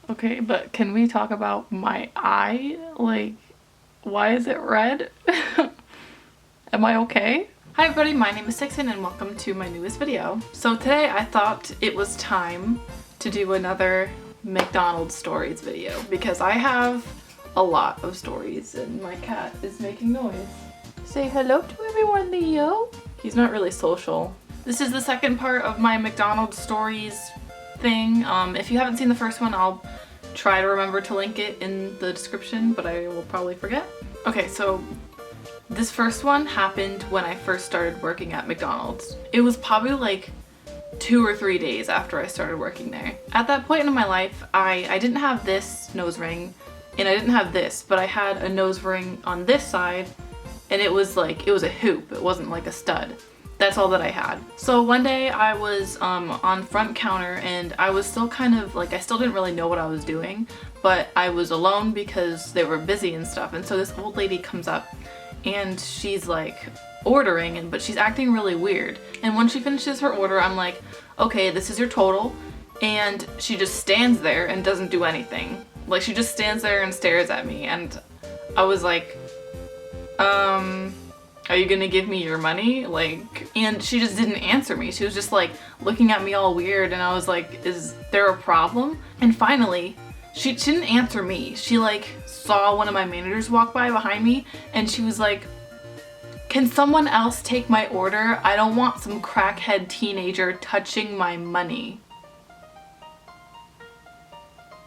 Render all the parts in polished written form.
Okay, but can we talk about my eye? Like, why is it red? Am I okay? Hi everybody, my name is Sicsen and welcome to my newest video. So today I thought it was time to do another McDonald's stories video because I have a lot of stories and my cat is making noise. Say hello to everyone, Leo. He's not really social. This is the second part of my McDonald's stories thing. If you haven't seen the first one, I'll try to remember to link it in the description, but I will probably forget. Okay, so this first one happened when I first started working at McDonald's. It was probably like 2 or 3 days after I started working there. At that point in my life, I didn't have this nose ring and I didn't have this, but I had a nose ring on this side and it was a hoop. It wasn't like a stud. That's all that I had. So one day I was on front counter and I was still kind of like, I still didn't really know what I was doing, but I was alone because they were busy and stuff. And so this old lady comes up and she's like ordering, but she's acting really weird. And when she finishes her order, I'm like, okay, this is your total. And she just stands there and doesn't do anything. Like she just stands there and stares at me. And I was like, are you gonna give me your money? Like, and she just didn't answer me. She was just like looking at me all weird and I was like, is there a problem? And finally, she didn't answer me. She like saw one of my managers walk by behind me and she was like, can someone else take my order? I don't want some crackhead teenager touching my money.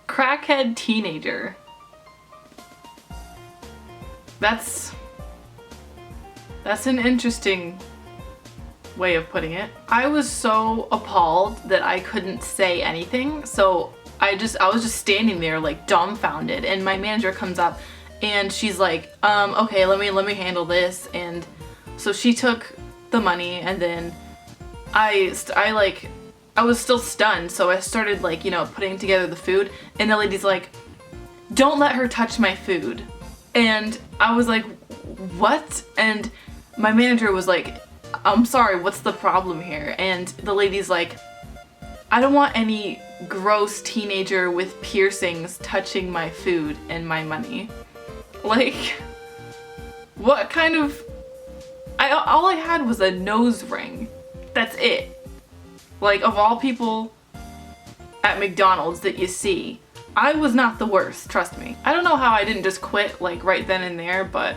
Crackhead teenager. That's an interesting way of putting it. I was so appalled that I couldn't say anything, so I was just standing there like dumbfounded, and my manager comes up and she's like, okay, let me handle this. And so she took the money and then I was still stunned, so I started like, you know, putting together the food, and the lady's like, don't let her touch my food. And I was like, what? And my manager was like, I'm sorry, what's the problem here? And the lady's like, I don't want any gross teenager with piercings touching my food and my money. Like, what kind of... all I had was a nose ring. That's it. Like, of all people at McDonald's that you see, I was not the worst, trust me. I don't know how I didn't just quit like right then and there, but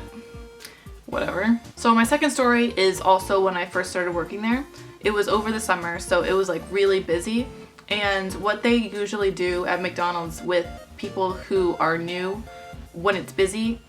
whatever. So my second story is also when I first started working there. It was over the summer, so it was like really busy. And what they usually do at McDonald's with people who are new when it's busy,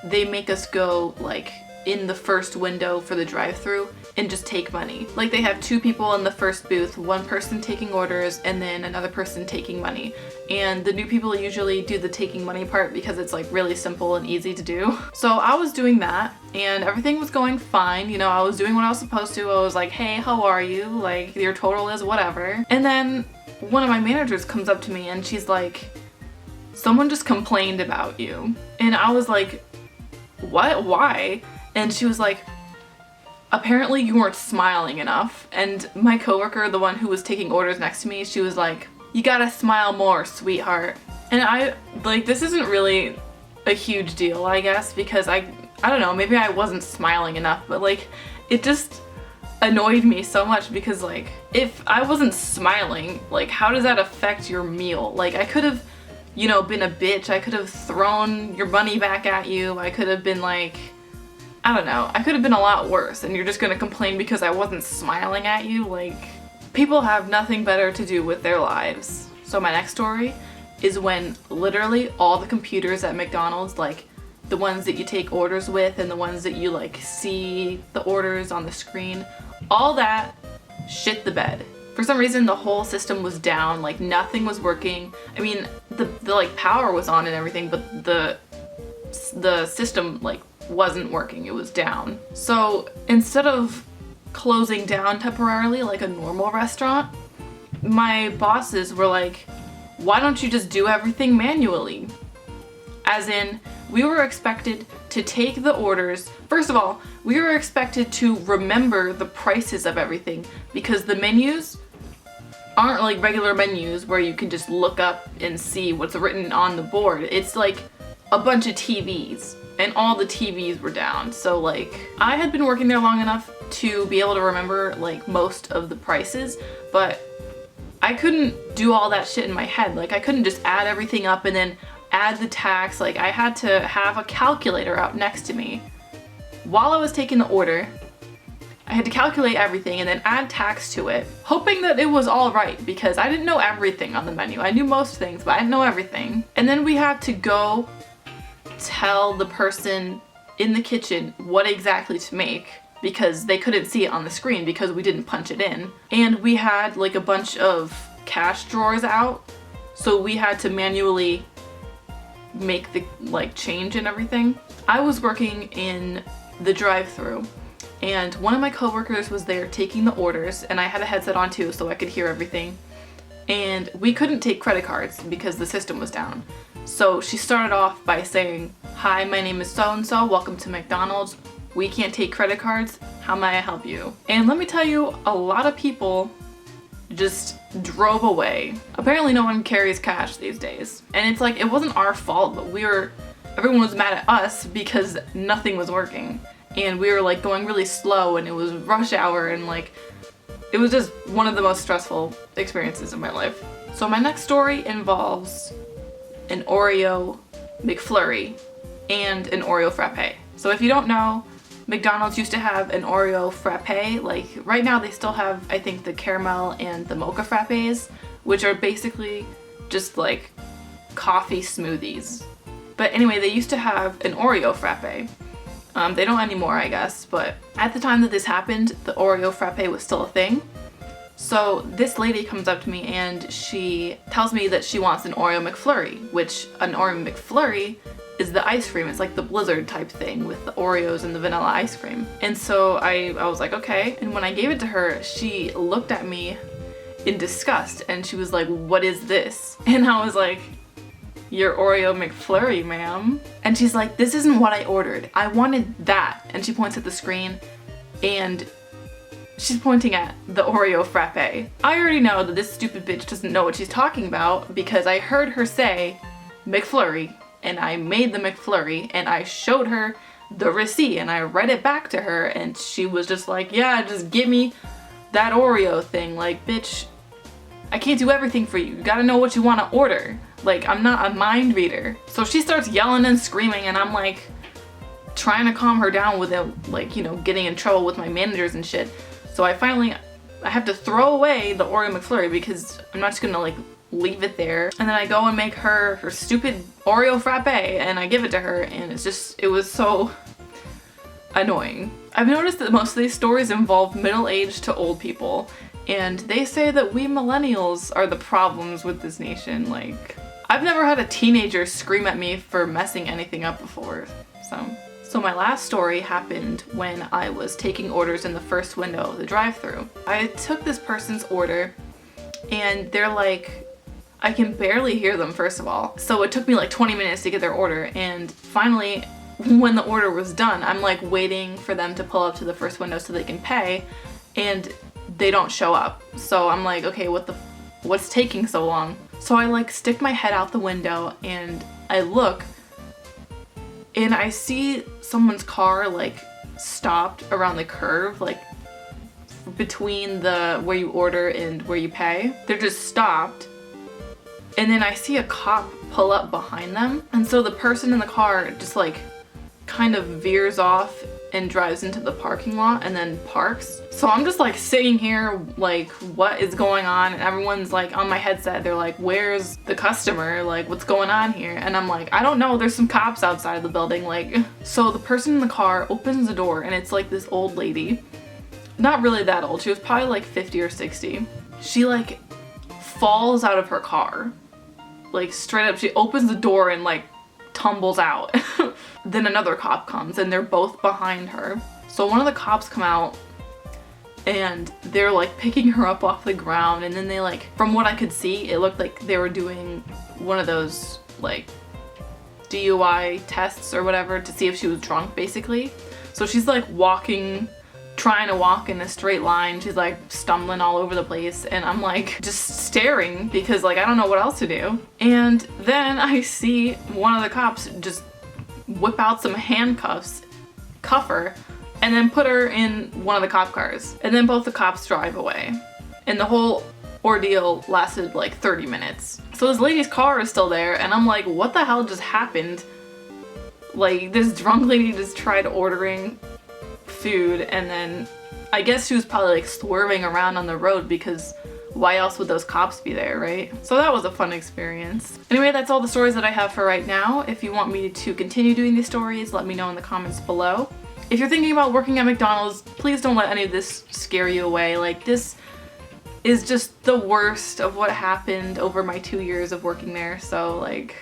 they make us go like in the first window for the drive-thru and just take money. Like they have 2 people in the first booth, one person taking orders and then another person taking money. And the new people usually do the taking money part because it's like really simple and easy to do. So I was doing that and everything was going fine. You know, I was doing what I was supposed to. I was like, hey, how are you? Like, your total is whatever. And then one of my managers comes up to me and she's like, someone just complained about you. And I was like, what? Why? And she was like, apparently you weren't smiling enough. And my coworker, the one who was taking orders next to me, she was like, you gotta smile more, sweetheart. And I, like, this isn't really a huge deal, I guess, because I don't know, maybe I wasn't smiling enough, but like, it just annoyed me so much because like, if I wasn't smiling, like, how does that affect your meal? Like, I could have, you know, been a bitch. I could have thrown your money back at you. I could have been like, I don't know, I could have been a lot worse, and you're just gonna complain because I wasn't smiling at you? Like, people have nothing better to do with their lives. So my next story is when literally all the computers at McDonald's, like the ones that you take orders with and the ones that you like see the orders on the screen, all that shit the bed. For some reason the whole system was down, like nothing was working. I mean, the like power was on and everything, but the system like wasn't working, it was down. So instead of closing down temporarily like a normal restaurant, my bosses were like, why don't you just do everything manually? As in, we were expected to take the orders. First of all, we were expected to remember the prices of everything because the menus aren't like regular menus where you can just look up and see what's written on the board. It's like a bunch of TVs, and all the TVs were down. So like, I had been working there long enough to be able to remember like most of the prices, but I couldn't do all that shit in my head. Like, I couldn't just add everything up and then add the tax. Like, I had to have a calculator out next to me while I was taking the order. I had to calculate everything and then add tax to it, hoping that it was all right, because I didn't know everything on the menu. I knew most things, but I didn't know everything. And then we had to go tell the person in the kitchen what exactly to make, because they couldn't see it on the screen because we didn't punch it in. And we had like a bunch of cash drawers out, so we had to manually make the like change and everything. I was working in the drive-thru, and one of my coworkers was there taking the orders, and I had a headset on too so I could hear everything. And we couldn't take credit cards because the system was down. So she started off by saying, "Hi, my name is so-and-so, welcome to McDonald's. We can't take credit cards. How may I help you?" And let me tell you, a lot of people just drove away. Apparently no one carries cash these days. And it's like, it wasn't our fault, but everyone was mad at us because nothing was working. And we were like going really slow, and it was rush hour, and like, it was just one of the most stressful experiences in my life. So my next story involves an Oreo McFlurry and an Oreo frappe. So if you don't know, McDonald's used to have an Oreo frappe. Like, right now they still have, I think, the caramel and the mocha frappes, which are basically just like coffee smoothies. But anyway, they used to have an Oreo frappe. They don't anymore, I guess, but at the time that this happened, the Oreo frappe was still a thing. So this lady comes up to me and she tells me that she wants an Oreo McFlurry, which an Oreo McFlurry is the ice cream. It's like the Blizzard type thing with the Oreos and the vanilla ice cream. And so I was like, okay. And when I gave it to her, she looked at me in disgust and she was like, "What is this?" And I was like, "Your Oreo McFlurry, ma'am." And she's like, "This isn't what I ordered. I wanted that." And she points at the screen and she's pointing at the Oreo frappe. I already know that this stupid bitch doesn't know what she's talking about because I heard her say McFlurry, and I made the McFlurry and I showed her the receipt and I read it back to her, and she was just like, "Yeah, just give me that Oreo thing." Like, bitch, I can't do everything for you. You gotta know what you want to order. Like, I'm not a mind reader. So she starts yelling and screaming, and I'm like trying to calm her down without, like, you know, getting in trouble with my managers and shit. So I have to throw away the Oreo McFlurry because I'm not just gonna like leave it there. And then I go and make her stupid Oreo frappe and I give it to her, and it was so annoying. I've noticed that most of these stories involve middle-aged to old people, and they say that we millennials are the problems with this nation. Like, I've never had a teenager scream at me for messing anything up before, So my last story happened when I was taking orders in the first window of the drive-thru. I took this person's order and they're like, I can barely hear them, first of all. So it took me like 20 minutes to get their order, and finally when the order was done, I'm like waiting for them to pull up to the first window so they can pay, and they don't show up. So I'm like, okay, what's taking so long? So I like stick my head out the window and I look, and I see someone's car like stopped around the curve, like between the where you order and where you pay. They're just stopped. And then I see a cop pull up behind them. And so the person in the car just like kind of veers off and drives into the parking lot and then parks. So I'm just like sitting here like, what is going on? And everyone's like on my headset. They're like, "Where's the customer? Like, what's going on here?" And I'm like, "I don't know. There's some cops outside of the building." Like, so the person in the car opens the door and it's like this old lady. Not really that old. She was probably like 50 or 60. She like falls out of her car. Like, straight up, she opens the door and like tumbles out. Then another cop comes and they're both behind her. So one of the cops come out and they're like picking her up off the ground, and then they like, from what I could see, it looked like they were doing one of those like DUI tests or whatever to see if she was drunk, basically. So she's like walking trying to walk in a straight line. She's like stumbling all over the place, and I'm like just staring because like I don't know what else to do. And then I see one of the cops just whip out some handcuffs, cuff her, and then put her in one of the cop cars. And then both the cops drive away. And the whole ordeal lasted like 30 minutes. So this lady's car is still there, and I'm like, what the hell just happened? Like, this drunk lady just tried ordering food, and then I guess she was probably like swerving around on the road because why else would those cops be there, right? So that was a fun experience. Anyway, that's all the stories that I have for right now. If you want me to continue doing these stories, let me know in the comments below. If you're thinking about working at McDonald's, please don't let any of this scare you away. Like, this is just the worst of what happened over my 2 years of working there, so like,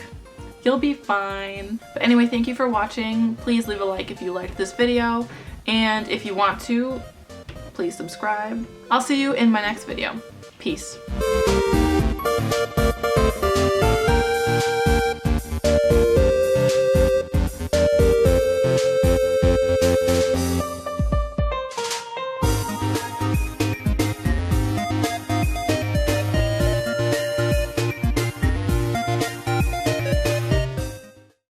you'll be fine. But anyway, thank you for watching. Please leave a like if you liked this video, and if you want to, please subscribe. I'll see you in my next video. Peace.